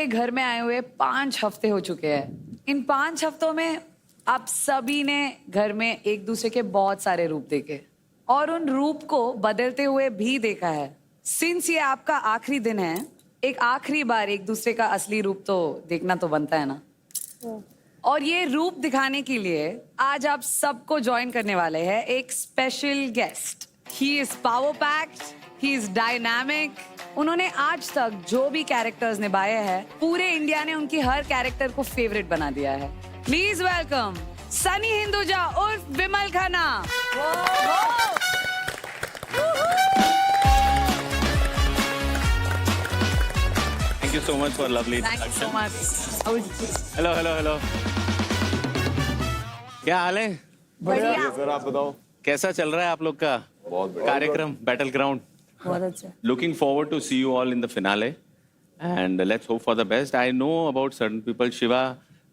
के घर में आए हुए 5 हफ्ते हो चुके हैं। इन 5 हफ्तों में आप सभी ने घर में एक दूसरे के बहुत सारे रूप देखे और उन रूप को बदलते हुए भी देखा है। सिंस ये आपका आखिरी दिन है, एक आखिरी बार एक दूसरे का असली रूप तो देखना तो बनता है ना। और ये रूप दिखाने के लिए आज आप सबको ज्वाइन करने वाले हैं एक special guest. He is power packed, he is dynamic. उन्होंने आज तक जो भी कैरेक्टर्स निभाए हैं, पूरे इंडिया ने उनकी हर कैरेक्टर को फेवरेट बना दिया है। प्लीज वेलकम सनी हिंदुजा उर्फ विमल Khanna. Thank you so much for lovely Thank you so introduction. much. Hello. क्या हाल है? बढ़िया। सर आप बताओ। कैसा चल रहा है आप लोग का कार्यक्रम बैटल ग्राउंड? बहुत अच्छा। Looking forward to see you all in the finale and let's hope for the best. I know about certain people. Shiva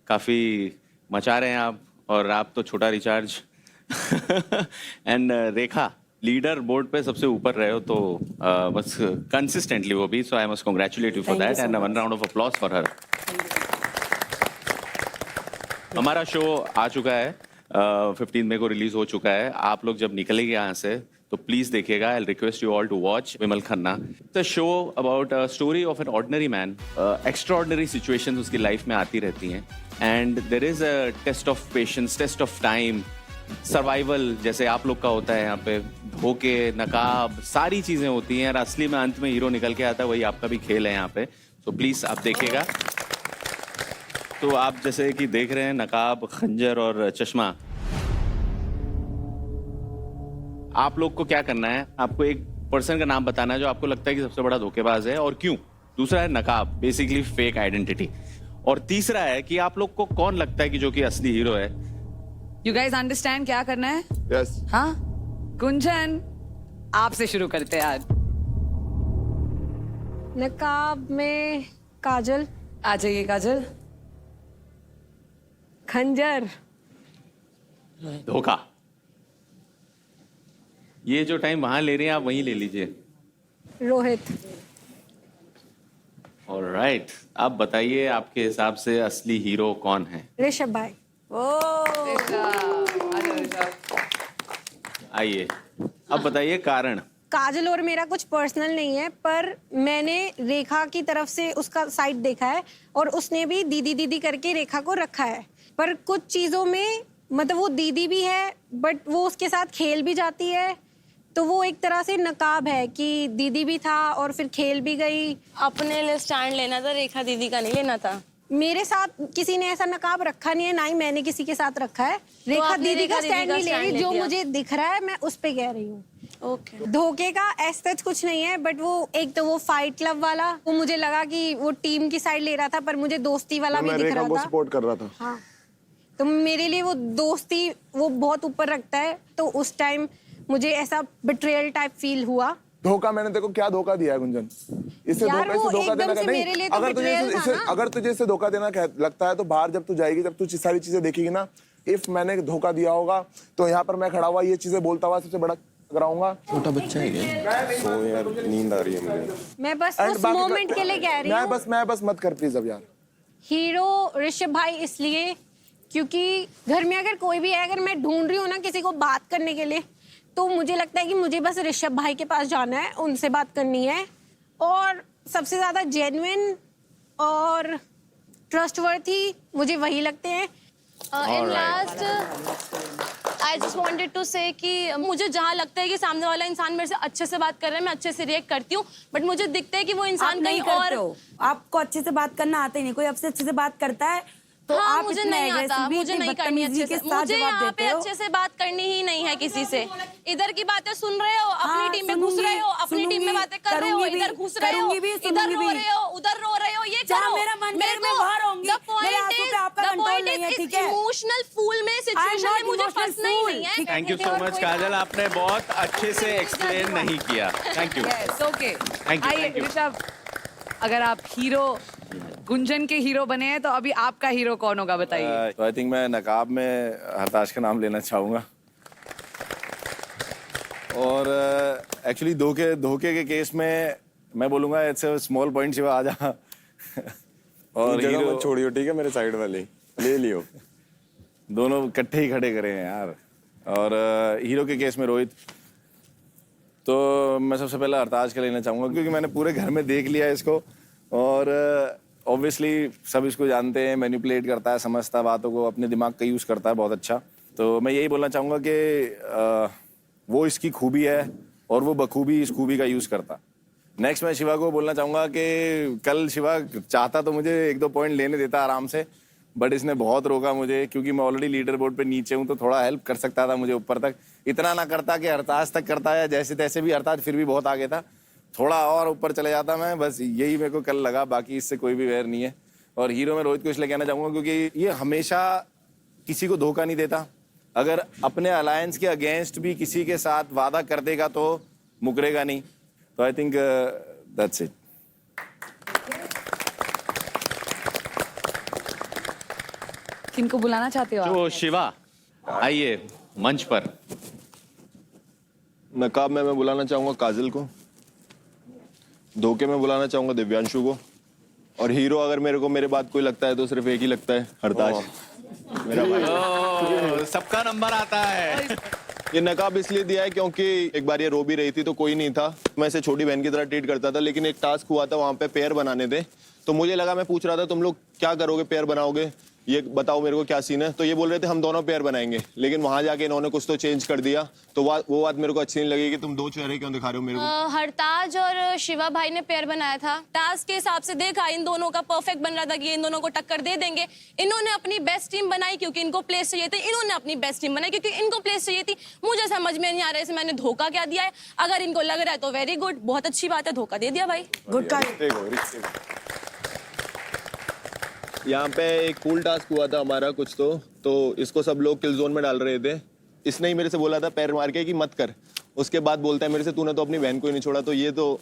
काफी मचा रहे हैं आप, और आप तो छोटा recharge and Rekha leader board पे सबसे ऊपर रहे हो, तो बस कंसिस्टेंटली वो भी, so I must congratulate you for that and one round of applause for her. हमारा शो आ चुका है, 15 मई को रिलीज हो चुका है। आप लोग जब निकलेंगे यहाँ से तो प्लीज देखिएगा। I request you all to watch Vimal Khanna. The show about story of an ordinary man. Extraordinary situations उसकी लाइफ में आती रहती हैं and there is a test of patience, test of time, survival जैसे आप लोग का होता है यहाँ पे। धोखे, नकाब, सारी चीजें होती हैं और असली में अंत में हीरो निकल के आता है। वही आपका भी खेल है यहाँ पे, तो प्लीज आप देखिएगा। तो आप जैसे कि देख रहे हैं नकाब, खंजर और चश्मा। आप लोग को क्या करना है, आपको एक पर्सन का नाम बताना है जो आपको लगता है कि सबसे बड़ा धोखेबाज है और क्यों। दूसरा है नकाब, बेसिकली फेक आइडेंटिटी। और तीसरा है कि आप लोग को कौन लगता है कि जो कि असली हीरो है। यू गाइज अंडरस्टैंड क्या करना है? यस। हाँ, गुंजन आपसे शुरू करते हैं आज। नकाब में काजल। आ जाइए काजल। खंजर। धोखा। ये जो टाइम वहां ले रहे हैं आप वहीं ले लीजिए। रोहित। ऑलराइट, आप बताइए आपके हिसाब से असली हीरो कौन है? ऋषभ भाई। आइए अब बताइए कारण। काजल और मेरा कुछ पर्सनल नहीं है, पर मैंने रेखा की तरफ से उसका साइड देखा है और उसने भी दीदी दीदी करके रेखा को रखा है। पर कुछ चीजों में मतलब वो दीदी भी है बट वो उसके साथ खेल भी जाती है, तो वो एक तरह से नकाब है कि दीदी भी था और फिर खेल भी गई। अपने लिए स्टैंड लेना था, रेखा दीदी का नहीं लेना था। मेरे साथ किसी ने ऐसा नकाब रखा नहीं है, ना ही मैंने किसी के साथ रखा है। रेखा आपने दीदी का रेखा दीदी स्टैंड का नहीं ले रही, stand ले जो लिया। मुझे दिख रहा है मैं उस पे कह रही हूँ। ओके। धोखे का ऐसा कुछ नहीं है, बट वो एक तो वो फाइट क्लब वाला, वो मुझे लगा कि वो टीम की साइड ले रहा था, पर मुझे दोस्ती वाला भी मैं दिख रेखा रहा को था। सपोर्ट कर रहा था। हाँ, तो मेरे लिए वो दोस्ती वो बहुत ऊपर रखता है, तो उस टाइम मुझे ऐसा बिट्रेयल टाइप फील हुआ। धोखा मैंने देखो क्या धोखा दिया है गुंजन। इससे यार, धोखा, वो इससे धोखा एकदम देना से नहीं। मेरे लिए तो अगर तुझे betrayal था ना। अगर तुझे इससे धोखा देना लगता है तो बाहर जब तू जाएगी, जब तू सारी चीजें देखेगी ना, इफ मैंने धोखा दिया होगा तो यहाँ पर मैं खड़ा हुआ ये चीजें बोलता हुआ सबसे बड़ा कराऊंगा। छोटा बच्चा है क्या? सो यार नींद आ रही है मुझे। मैं बस And उस बाकी मोमेंट के लिए कह रही हूँ। मैं बस मत कर प्लीज अब यार। हीरो ऋषभ भाई इसलिए क्योंकि घर में अगर कोई भी है, अगर मैं ढूंढ रही हूँ ना किसी को बात करने के लिए, तो मुझे लगता है कि मुझे बस ऋषभ भाई के पास जाना है, उनसे बात करनी है। और सबसे ज्यादा जेन्युइन और ट्रस्टवर्थी मुझे वही लगते हैं। In last I just wanted to say कि मुझे जहाँ लगता है कि सामने वाला इंसान मेरे से अच्छे से बात कर रहा है, मैं अच्छे से रिएक्ट करती हूँ, बट मुझे दिखता है कि वो आप इंसान नहीं कहीं करते और। हो। आपको अच्छे से बात करना आता ही नहीं। कोई आपसे अच्छे से बात करता है तो हाँ, आप मुझे इतने नहीं आता, aggressively, मुझे इतनी नहीं करनी बदतमीजी अच्छे के से। साथ मुझे जवाब यहाँ पे देते हो। अच्छे से बात करनी ही नहीं है किसी से। इधर की बातें सुन रहे हो, अपनी हाँ, टीम में घुस रहे हो, अपनी टीम में बातें कर रहे हो, करूंगी भी, इधर घुस रहे हो, करूंगी भी, इधर सुनूंगी रो भी। रहे हो, उधर रो रहे हो, ये जहाँ करो। मेरा मन मेरे करे मैं को वहाँ रहूंगी। मेरे आंसू पे आपका control नहीं है, ठीक है? इमोशनल फूल में सिचुएशन not में मुझे emotional फंसना ही fool, नहीं है। ठीक है? थैंक यू सो मच काजल, आपने बहुत अच्छे से एक्सप्लेन नहीं किया। Thank you. Yes, okay. Thank you, आइए thank you. ऋषभ, अगर आप हीरो गुंजन के हीरो बने हैं तो अभी आपका हीरो कौन होगा बताइए। तो आई थिंक मैं नकाब में हरताश का नाम लेना चाहूँगा। और एक्चुअली धोखे के केस में मैं बोलूँगा it's a small point Shiva, आ जा। और जगह हीरो मत छोड़ियो, ठीक है, मेरे साइड वाले ले लियो। दोनों इकट्ठे ही खड़े करे हैं यार। और हीरो के केस में रोहित, तो मैं सबसे पहले हरताज का लेना चाहूँगा क्योंकि मैंने पूरे घर में देख लिया है इसको। और ऑब्वियसली सब इसको जानते हैं, मैनिपुलेट करता है, समझता है बातों को, अपने दिमाग का यूज़ करता है बहुत अच्छा। तो मैं यही बोलना चाहूँगा कि वो इसकी खूबी है और वो बखूबी इस खूबी का यूज़ करता। नेक्स्ट मैं शिवा को बोलना चाहूँगा कि कल शिवा चाहता तो मुझे 1-2 पॉइंट लेने देता आराम से, बट इसने बहुत रोका मुझे क्योंकि मैं ऑलरेडी लीडर बोर्ड पे नीचे हूँ, तो थोड़ा हेल्प कर सकता था मुझे ऊपर तक। इतना ना करता कि हरताज तक करता है, जैसे तैसे भी हरताज फिर भी बहुत आगे था, थोड़ा और ऊपर चले जाता मैं, बस यही मेरे को कल लगा, बाकी इससे कोई भी वैर नहीं है। और हीरो में रोहित को इसलिए कहना चाहूँगा क्योंकि ये हमेशा किसी को धोखा नहीं देता। अगर अपने अलायंस के अगेंस्ट भी किसी के साथ वादा कर देगा तो मुकरेगा नहीं। तो आई थिंक दैट्स इट। किनको बुलाना चाहते हो आप? तो शिवा आइए मंच पर। नकाब में मैं बुलाना चाहूंगा काजल को, धोखे में बुलाना चाहूंगा दिव्यांशु को, और हीरो अगर मेरे को मेरे बाद कोई लगता है तो सिर्फ एक ही लगता है, हरताज मेरा भाई। सबका नंबर आता है। ये नकाब इसलिए दिया है क्योंकि एक बार ये रो भी रही थी तो कोई नहीं था, मैं इसे छोटी बहन की तरह ट्रीट करता था, लेकिन एक टास्क हुआ था वहाँ पे पेयर बनाने थे, तो मुझे लगा, मैं पूछ रहा था तुम लोग क्या करोगे, पेयर बनाओगे, ये बताओ मेरे को क्या सीन है। तो ये बोल रहे थे हम दोनों पेयर बनाएंगे, लेकिन वहां जाके इन्होंने कुछ तो चेंज कर दिया, तो वो बात मेरे को अच्छी नहीं लगी कि तुम दो चेहरे क्यों दिखा रहे हो मेरे को। हरताज और शिवा भाई ने पेयर बनाया था, टास्क के हिसाब से देखा इन दोनों का परफेक्ट बन रहा था कि इन दोनों को टक्कर दे देंगे। इन्होंने अपनी बेस्ट टीम बनाई क्योंकि इनको प्लेस चाहिए थे, इन्होंने अपनी बेस्ट टीम बनाई क्योंकि इनको प्लेस चाहिए थी। मुझे समझ में नहीं आ रहा है मैंने धोखा क्या दिया है। अगर इनको लग रहा है तो वेरी गुड, बहुत अच्छी बात है, धोखा दे दिया भाई। गुड का यहाँ पे एक कूल टास्क हुआ था हमारा कुछ तो इसको सब लोग किल जोन में डाल रहे थे, इसने ही मेरे से बोला था पैर मार के कि मत कर, उसके बाद बोलता है मेरे से तूने तो अपनी बहन को ही नहीं छोड़ा, तो ये तो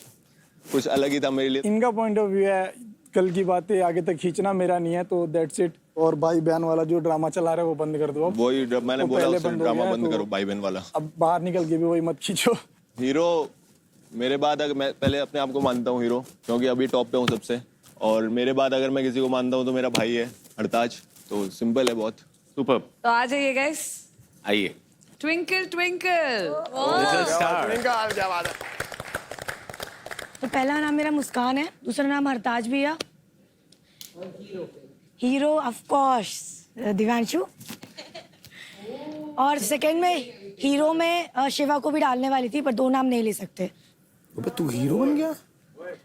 कुछ अलग ही था मेरे लिए। इनका पॉइंट ऑफ व्यू है, कल की बातें आगे तक खींचना मेरा नहीं है, तो दैट्स इट। और भाई बहन वाला जो ड्रामा चला रहे हैं वो बंद कर दो। वही मैंने बोला पहले उससे बंद हो ड्रामा गया, बंद तो करो भाई बहन वाला। अब बाहर निकल के भी वही मत खींचो। हीरो मेरे बाद, अगर मैं पहले अपने आप को मानता हूँ हीरो क्योंकि अभी टॉप पे हूँ सबसे, और मेरे बाद अगर मैं किसी को मानता हूँ तो मेरा भाई है हरताज, तो सिंपल है बहुत। सुपर। तो आ जाइए गाइस। आइए। Twinkle twinkle. तो पहला नाम मेरा मुस्कान है, दूसरा नाम हरताज भी है, हीरो ऑफ कोर्स दिव्यांशु, और सेकंड में हीरो में शिवा को भी डालने वाली थी पर 2 नाम नहीं ले सकते। तू हीरो बन गया?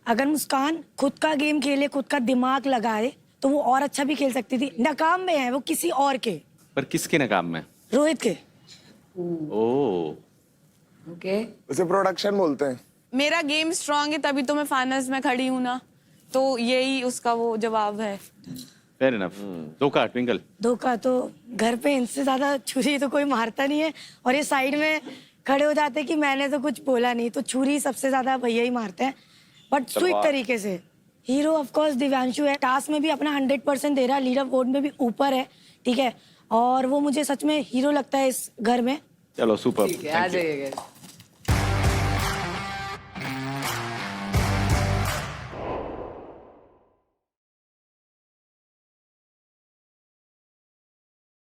अगर मुस्कान खुद का गेम खेले, खुद का दिमाग लगाए तो वो और अच्छा भी खेल सकती थी। नाकाम में है वो किसी और के, पर किसके नाकाम में? रोहित के। Oh okay. उसे प्रोडक्शन बोलते हैं। मेरा गेम स्ट्रांग है तभी तो मैं फाइनल्स में खड़ी हूँ ना, तो यही उसका वो जवाब है। Fair enough. धोखा ट्विंकल। धोखा तो घर पे इनसे ज्यादा छुरी तो कोई मारता नहीं है, और ये साइड में खड़े हो जाते कि मैंने तो कुछ बोला नहीं, तो छुरी सबसे ज्यादा भैया ही मारते हैं, बट स्वीट तरीके से। हीरो ऑफ कोर्स दिव्यांशु है, टास्क में भी अपना 100% दे रहा है, लीडर बोर्ड में भी ऊपर है, ठीक है, और वो मुझे सच में हीरो लगता है इस घर में। चलो सुपर। ठीक है, आ जाइए गाइस।